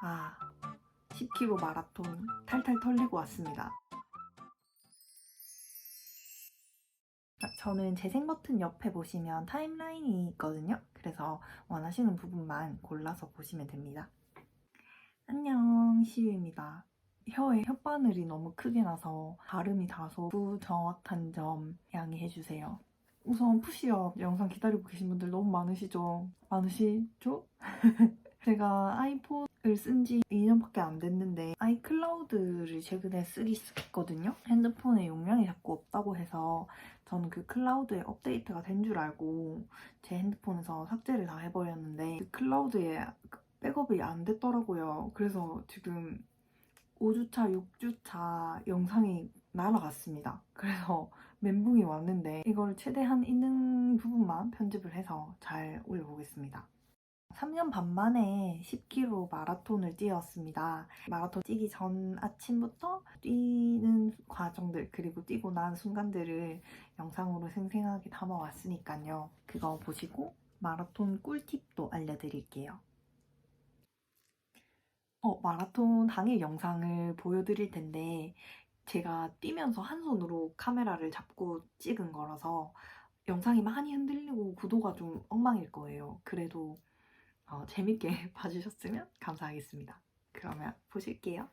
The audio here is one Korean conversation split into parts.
아, 10km 마라톤 탈탈 털리고 왔습니다. 저는 재생 버튼 옆에 보시면 타임라인이 있거든요. 그래서 원하시는 부분만 골라서 보시면 됩니다. 안녕, 시유입니다. 혀에 혓바늘이 너무 크게 나서 발음이 다소 부정확한 점 양해해주세요. 우선 푸시업 영상 기다리고 계신 분들 너무 많으시죠? 제가 아이폰을 쓴 지 2년밖에 안 됐는데 아이클라우드를 최근에 쓰기 시작했거든요. 핸드폰에 용량이 자꾸 없다고 해서 저는 그 클라우드에 업데이트가 된 줄 알고 제 핸드폰에서 삭제를 다 해버렸는데 그 클라우드에 백업이 안 됐더라고요. 그래서 지금 5주차, 6주차 영상이 날아갔습니다. 그래서 멘붕이 왔는데 이걸 최대한 있는 부분만 편집을 해서 잘 올려보겠습니다. 3년 반 만에 10km 마라톤을 뛰었습니다. 마라톤 뛰기 전 아침부터 뛰는 과정들 그리고 뛰고 난 순간들을 영상으로 생생하게 담아왔으니까요. 그거 보시고 마라톤 꿀팁도 알려드릴게요. 마라톤 당일 영상을 보여드릴 텐데 제가 뛰면서 한 손으로 카메라를 잡고 찍은 거라서 영상이 많이 흔들리고 구도가 좀 엉망일 거예요. 그래도 재밌게 봐주셨으면 감사하겠습니다. 그러면 보실게요.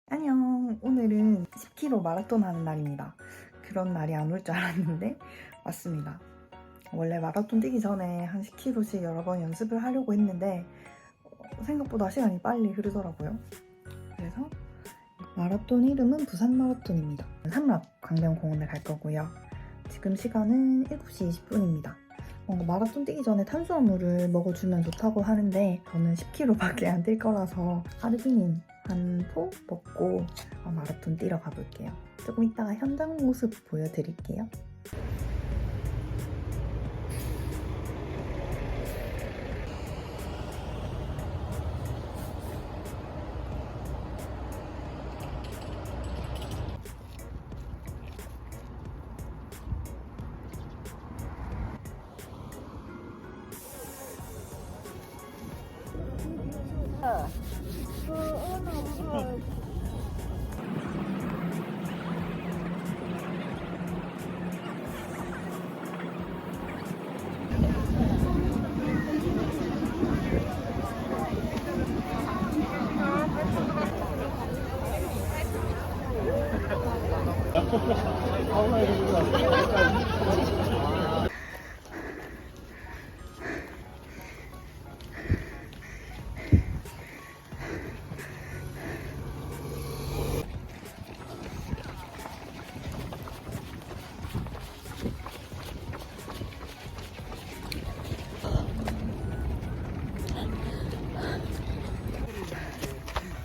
안녕. 오늘은 10km 마라톤 하는 날입니다. 그런 날이 안 올 줄 알았는데 왔습니다. 원래 마라톤 뛰기 전에 한 10km씩 여러 번 연습을 하려고 했는데 생각보다 시간이 빨리 흐르더라고요. 그래서 마라톤 이름은 부산 마라톤입니다. 삼락광명공원을 갈 거고요. 지금 시간은 7시 20분입니다. 뭔가 마라톤 뛰기 전에 탄수화물을 먹어주면 좋다고 하는데 저는 10km밖에 안 뛸 거라서 아르기닌 한 포 먹고 마라톤 뛰러 가볼게요. 조금 이따가 현장 모습 보여드릴게요.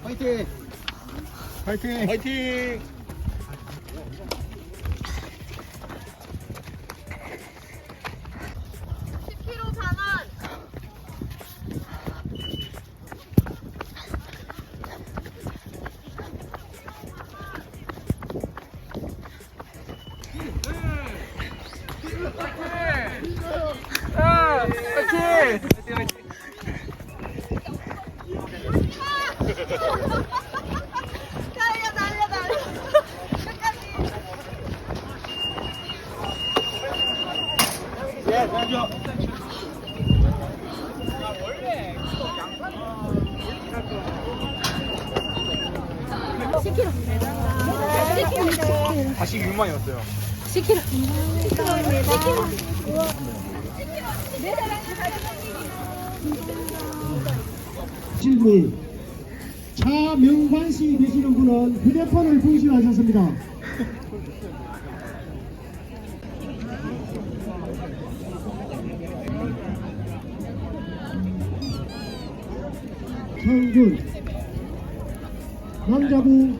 화이팅! 화이팅! 화이팅! 다시 6만이었어요. 10kg. 10kg입니다. 분이 차명관 씨 되시는 분은 휴대폰을 분실하셨습니다. 청군 남자부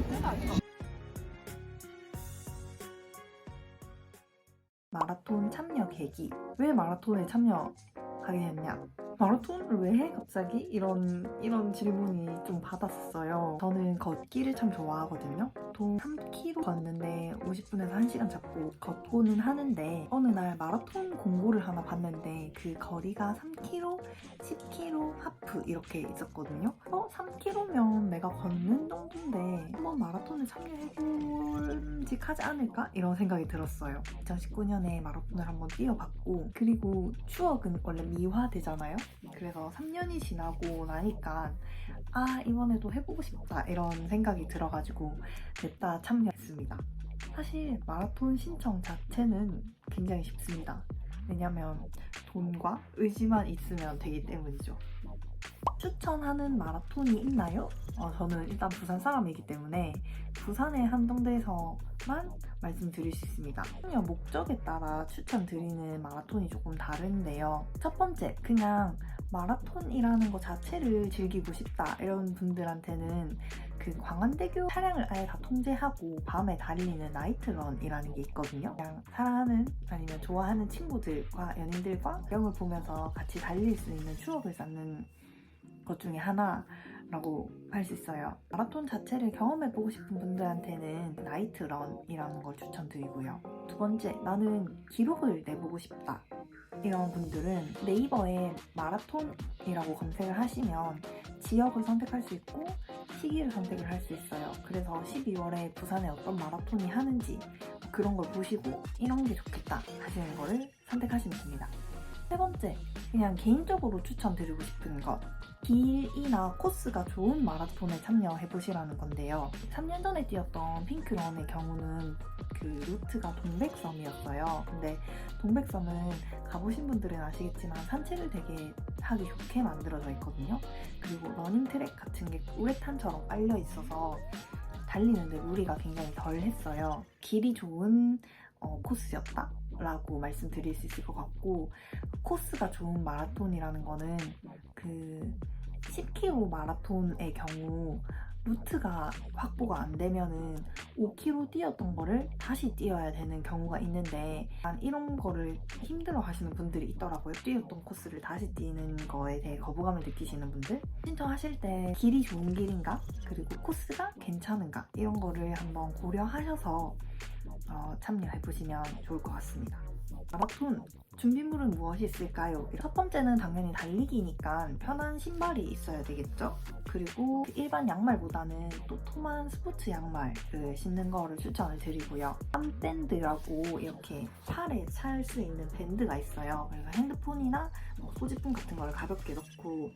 마라톤 참여 계기. 왜 마라톤에 참여하게 됐냐? 마라톤을 왜 해 갑자기? 이런 질문이 좀 받았었어요. 저는 걷기를 참 좋아하거든요. 보통 3km 걷는데 50분에서 1시간 잡고 걷고는 하는데 어느 날 마라톤 공고를 하나 봤는데 그 거리가 3km, 10km, 하프 이렇게 있었거든요. 3km면 내가 걷는 정도인데 한번 마라톤을 참여해볼직하지 않을까? 이런 생각이 들었어요. 2019년에 마라톤을 한번 뛰어봤고 그리고 추억은 원래 미화되잖아요. 그래서 3년이 지나고 나니까 이번에도 해보고 싶다 이런 생각이 들어가지고 냈다 참여했습니다. 사실 마라톤 신청 자체는 굉장히 쉽습니다. 왜냐면 돈과 의지만 있으면 되기 때문이죠. 추천하는 마라톤이 있나요? 저는 일단 부산 사람이기 때문에 부산에 한정돼서만 말씀드릴 수 있습니다. 참여 목적에 따라 추천드리는 마라톤이 조금 다른데요. 첫 번째, 그냥 마라톤이라는 것 자체를 즐기고 싶다 이런 분들한테는 그 광안대교 차량을 아예 다 통제하고 밤에 달리는 나이트런이라는 게 있거든요. 그냥 사랑하는 아니면 좋아하는 친구들과 연인들과 영을 보면서 같이 달릴 수 있는 추억을 쌓는 것 중에 하나라고 할 수 있어요. 마라톤 자체를 경험해보고 싶은 분들한테는 나이트런이라는 걸 추천드리고요. 두 번째, 나는 기록을 내보고 싶다. 이런 분들은 네이버에 마라톤이라고 검색을 하시면 지역을 선택할 수 있고 시기를 선택을 할 수 있어요. 그래서 12월에 부산에 어떤 마라톤이 하는지 그런 걸 보시고 이런 게 좋겠다 하시는 거를 선택하시면 됩니다. 세 번째, 그냥 개인적으로 추천드리고 싶은 것, 길이나 코스가 좋은 마라톤에 참여해보시라는 건데요. 3년 전에 뛰었던 핑크런의 경우는 그 루트가 동백섬이었어요. 근데 동백섬은 가보신 분들은 아시겠지만 산책을 되게 하기 좋게 만들어져 있거든요. 그리고 러닝트랙 같은 게 우레탄처럼 깔려 있어서 달리는데 무리가 굉장히 덜 했어요. 길이 좋은 코스였다? 라고 말씀드릴 수 있을 것 같고, 코스가 좋은 마라톤이라는 거는 그 10km 마라톤의 경우 루트가 확보가 안 되면은 5km 뛰었던 거를 다시 뛰어야 되는 경우가 있는데 이런 거를 힘들어 하시는 분들이 있더라고요. 뛰었던 코스를 다시 뛰는 거에 대해 거부감을 느끼시는 분들, 신청하실 때 길이 좋은 길인가 그리고 코스가 괜찮은가 이런 거를 한번 고려하셔서 참여해보시면 좋을 것 같습니다. 마라톤 준비물은 무엇이 있을까요? 첫 번째는 당연히 달리기니까 편한 신발이 있어야 되겠죠? 그리고 일반 양말보다는 또 톰한 스포츠 양말을 신는 거를 추천을 드리고요. 암밴드라고 이렇게 팔에 찰 수 있는 밴드가 있어요. 그래서 핸드폰이나 소지품 같은 걸 가볍게 넣고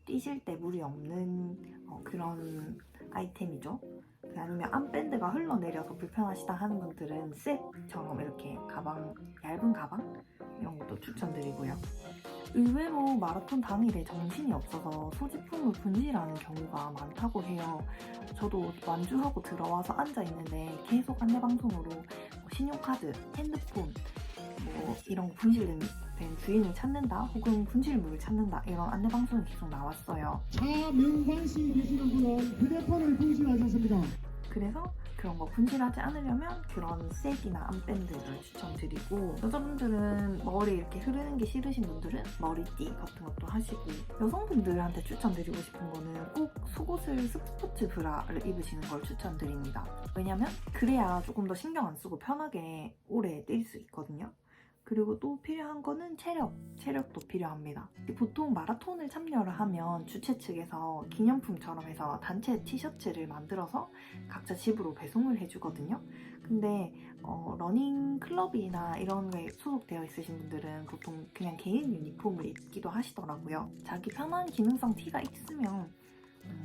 뛰실 때 무리 없는 그런 아이템이죠. 아니면 암밴드가 흘러내려서 불편하시다 하는 분들은 셋처럼 이렇게 가방, 얇은 가방 이런 것도 추천드리고요. 의외로 마라톤 당일에 정신이 없어서 소지품을 분실하는 경우가 많다고 해요. 저도 완주하고 들어와서 앉아있는데 계속 안내방송으로 신용카드, 핸드폰 이런 거 분실된 주인을 찾는다 혹은 분실물을 찾는다 이런 안내방송이 계속 나왔어요. 차명관씨 되시는 분은 휴대폰을 분실하셨습니다. 그래서 그런 거 분실하지 않으려면 그런 셋이나 암밴드를 추천드리고, 여자분들은 머리 이렇게 흐르는 게 싫으신 분들은 머리띠 같은 것도 하시고, 여성분들한테 추천드리고 싶은 거는 꼭 속옷을 스포츠 브라를 입으시는 걸 추천드립니다. 왜냐면 그래야 조금 더 신경 안 쓰고 편하게 오래 뛸 수 있거든요. 그리고 또 필요한 거는 체력도 필요합니다. 보통 마라톤을 참여를 하면 주최 측에서 기념품처럼 해서 단체 티셔츠를 만들어서 각자 집으로 배송을 해주거든요. 근데 러닝 클럽이나 이런 거에 소속되어 있으신 분들은 보통 그냥 개인 유니폼을 입기도 하시더라고요. 자기 편한 기능성 티가 있으면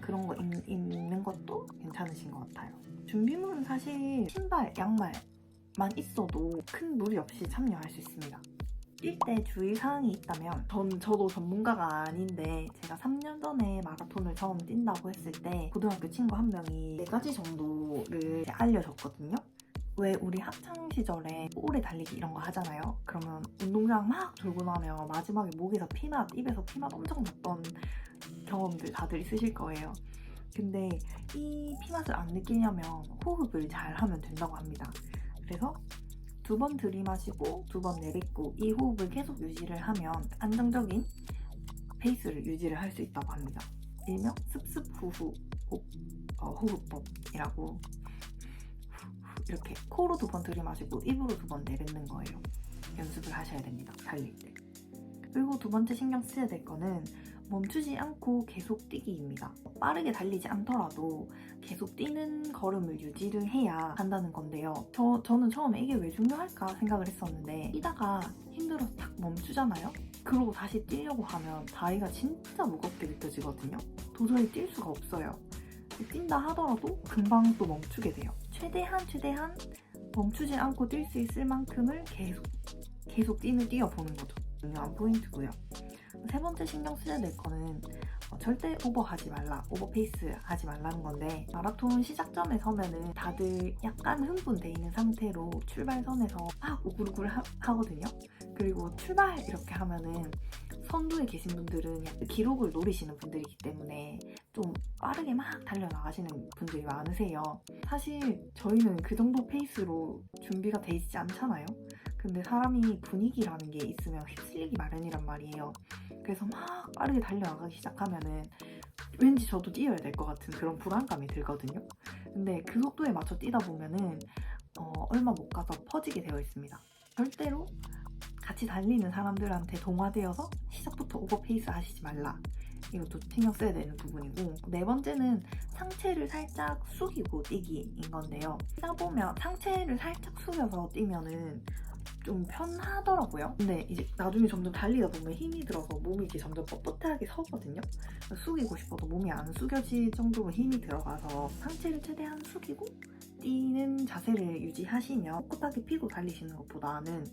그런 거 입는 것도 괜찮으신 것 같아요. 준비물은 사실 신발, 양말 만 있어도 큰 무리 없이 참여할 수 있습니다. 뛸 때 주의사항이 있다면 저도 전문가가 아닌데 제가 3년 전에 마라톤을 처음 뛴다고 했을 때 고등학교 친구 한 명이 4가지 정도를 알려줬거든요. 왜 우리 학창 시절에 오래 달리기 이런 거 하잖아요. 그러면 운동장 막 돌고 나면 마지막에 목에서 피맛, 입에서 피맛 엄청 났던 경험들 다들 있으실 거예요. 근데 이 피맛을 안 느끼려면 호흡을 잘 하면 된다고 합니다. 그래서 2번 들이마시고 2번 내뱉고 이 호흡을 계속 유지를 하면 안정적인 페이스를 유지를 할 수 있다고 합니다. 일명 습습후후 호흡법이라고 이렇게 코로 2번 들이마시고 입으로 2번 내뱉는 거예요. 연습을 하셔야 됩니다. 달릴 때. 그리고 두 번째 신경 써야 될 거는 멈추지 않고 계속 뛰기입니다. 빠르게 달리지 않더라도 계속 뛰는 걸음을 유지를 해야 한다는 건데요. 저는 처음에 이게 왜 중요할까 생각을 했었는데 뛰다가 힘들어서 탁 멈추잖아요? 그러고 다시 뛰려고 하면 다리가 진짜 무겁게 느껴지거든요. 도저히 뛸 수가 없어요. 뛴다 하더라도 금방 또 멈추게 돼요. 최대한 멈추지 않고 뛸 수 있을 만큼을 계속 뛰어보는 거죠. 중요한 포인트고요. 세 번째 신경 써야 될 거는 절대 오버하지 말라, 오버페이스 하지 말라는 건데 마라톤 시작점에 서면은 다들 약간 흥분돼 있는 상태로 출발선에서 막 우글우글 하거든요. 그리고 출발 이렇게 하면은 선두에 계신 분들은 약간 기록을 노리시는 분들이기 때문에 좀 빠르게 막 달려나가시는 분들이 많으세요. 사실 저희는 그 정도 페이스로 준비가 돼 있지 않잖아요. 근데 사람이 분위기라는 게 있으면 휩쓸리기 마련이란 말이에요. 그래서 막 빠르게 달려나가기 시작하면은 왠지 저도 뛰어야 될 것 같은 그런 불안감이 들거든요. 근데 그 속도에 맞춰 뛰다 보면은 얼마 못 가서 퍼지게 되어 있습니다. 절대로 같이 달리는 사람들한테 동화되어서 시작부터 오버페이스 하시지 말라. 이것도 신경 써야 되는 부분이고, 네 번째는 상체를 살짝 숙이고 뛰기인 건데요. 뛰다 보면 상체를 살짝 숙여서 뛰면은 좀 편하더라고요. 근데 이제 나중에 점점 달리다 보면 힘이 들어서 몸이 이제 점점 뻣뻣하게 서거든요. 숙이고 싶어도 몸이 안 숙여질 정도로 힘이 들어가서 상체를 최대한 숙이고 뛰는 자세를 유지하시면 꿋꿋하게 피고 달리시는 것보다는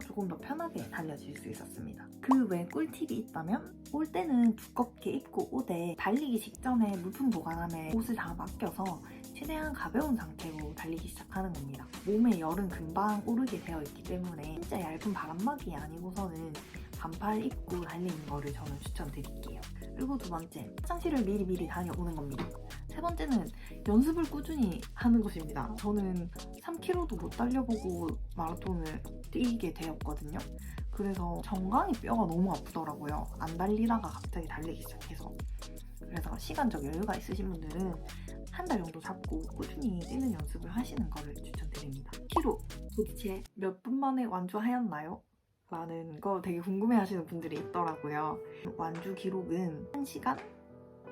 조금 더 편하게 달려질 수 있었습니다. 그 외 꿀팁이 있다면 올 때는 두껍게 입고 오되 달리기 직전에 물품 보관함에 옷을 다 맡겨서 최대한 가벼운 상태로 달리기 시작하는 겁니다. 몸에 열은 금방 오르게 되어 있기 때문에 진짜 얇은 바람막이 아니고서는 반팔 입고 달리는 거를 저는 추천드릴게요. 그리고 두 번째, 화장실을 미리 다녀오는 겁니다. 세 번째는 연습을 꾸준히 하는 것입니다. 저는 3km도 못 달려보고 마라톤을 뛰게 되었거든요. 그래서 정강이 뼈가 너무 아프더라고요. 안 달리다가 갑자기 달리기 시작해서. 그래서 시간적 여유가 있으신 분들은 한 달 정도 잡고 꾸준히 뛰는 연습을 하시는 거를 추천드립니다. 키로 도대체 몇 분 만에 완주하였나요? 라는 거 되게 궁금해하시는 분들이 있더라고요. 완주 기록은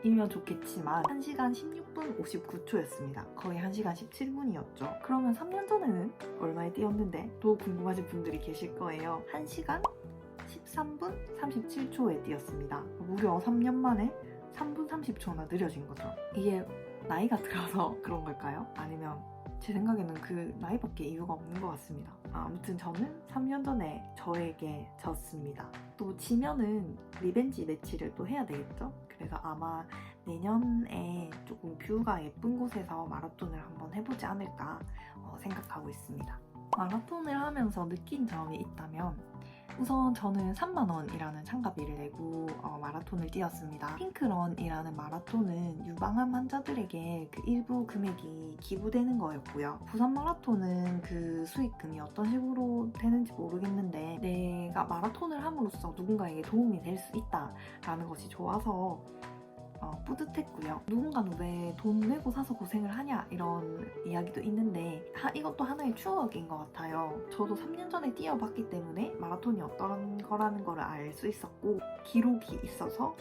1시간이면 좋겠지만 1시간 16분 59초였습니다. 거의 1시간 17분이었죠. 그러면 3년 전에는 얼마에 뛰었는데 또 궁금하신 분들이 계실 거예요. 1시간 13분 37초에 뛰었습니다. 무려 3년 만에 3분 30초나 느려진 거죠. 이게 나이가 들어서 그런 걸까요? 아니면 제 생각에는 그 나이밖에 이유가 없는 것 같습니다. 아무튼 저는 3년 전에 저에게 졌습니다. 또 지면은 리벤지 매치를 또 해야 되겠죠? 그래서 아마 내년에 조금 뷰가 예쁜 곳에서 마라톤을 한번 해보지 않을까 생각하고 있습니다. 마라톤을 하면서 느낀 점이 있다면 우선 저는 3만원이라는 참가비를 내고 마라톤을 뛰었습니다. 핑크런이라는 마라톤은 유방암 환자들에게 그 일부 금액이 기부되는 거였고요. 부산 마라톤은 그 수익금이 어떤 식으로 되는지 모르겠는데 내가 마라톤을 함으로써 누군가에게 도움이 될 수 있다라는 것이 좋아서 뿌듯했고요. 누군가는 왜 돈 내고 사서 고생을 하냐 이런 이야기도 있는데 이것도 하나의 추억인 것 같아요. 저도 3년 전에 뛰어봤기 때문에 마라톤이 어떤 거라는 걸 알 수 있었고 기록이 있어서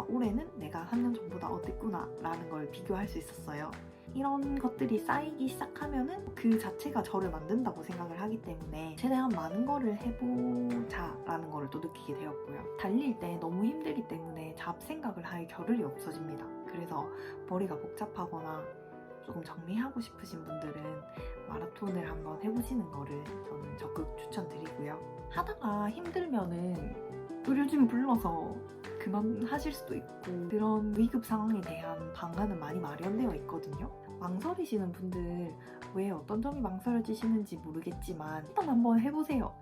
올해는 내가 3년 전보다 어땠구나 라는 걸 비교할 수 있었어요. 이런 것들이 쌓이기 시작하면은 그 자체가 저를 만든다고 생각을 하기 때문에 최대한 많은 거를 해보자라는 거를 또 느끼게 되었고요. 달릴 때 너무 힘들기 때문에 잡생각을 할 겨를이 없어집니다. 그래서 머리가 복잡하거나 조금 정리하고 싶으신 분들은 마라톤을 한번 해보시는 거를 저는 적극 추천드리고요. 하다가 힘들면은 의료진 불러서 그만하실 수도 있고 그런 위급 상황에 대한 방안은 많이 마련되어 있거든요. 망설이시는 분들 왜 어떤 점이 망설여지시는지 모르겠지만 일단 한번 해보세요.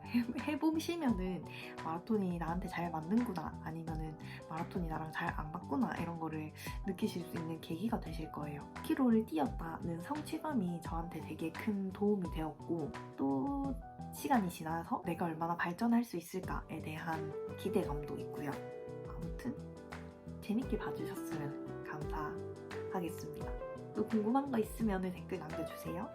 해보시면은 마라톤이 나한테 잘 맞는구나 아니면은 마라톤이 나랑 잘 안 맞구나 이런 거를 느끼실 수 있는 계기가 되실 거예요. 10km를 뛰었다는 성취감이 저한테 되게 큰 도움이 되었고 또 시간이 지나서 내가 얼마나 발전할 수 있을까에 대한 기대감도 있고요. 아무튼 재밌게 봐주셨으면 감사하겠습니다. 또 궁금한 거 있으면 댓글 남겨주세요.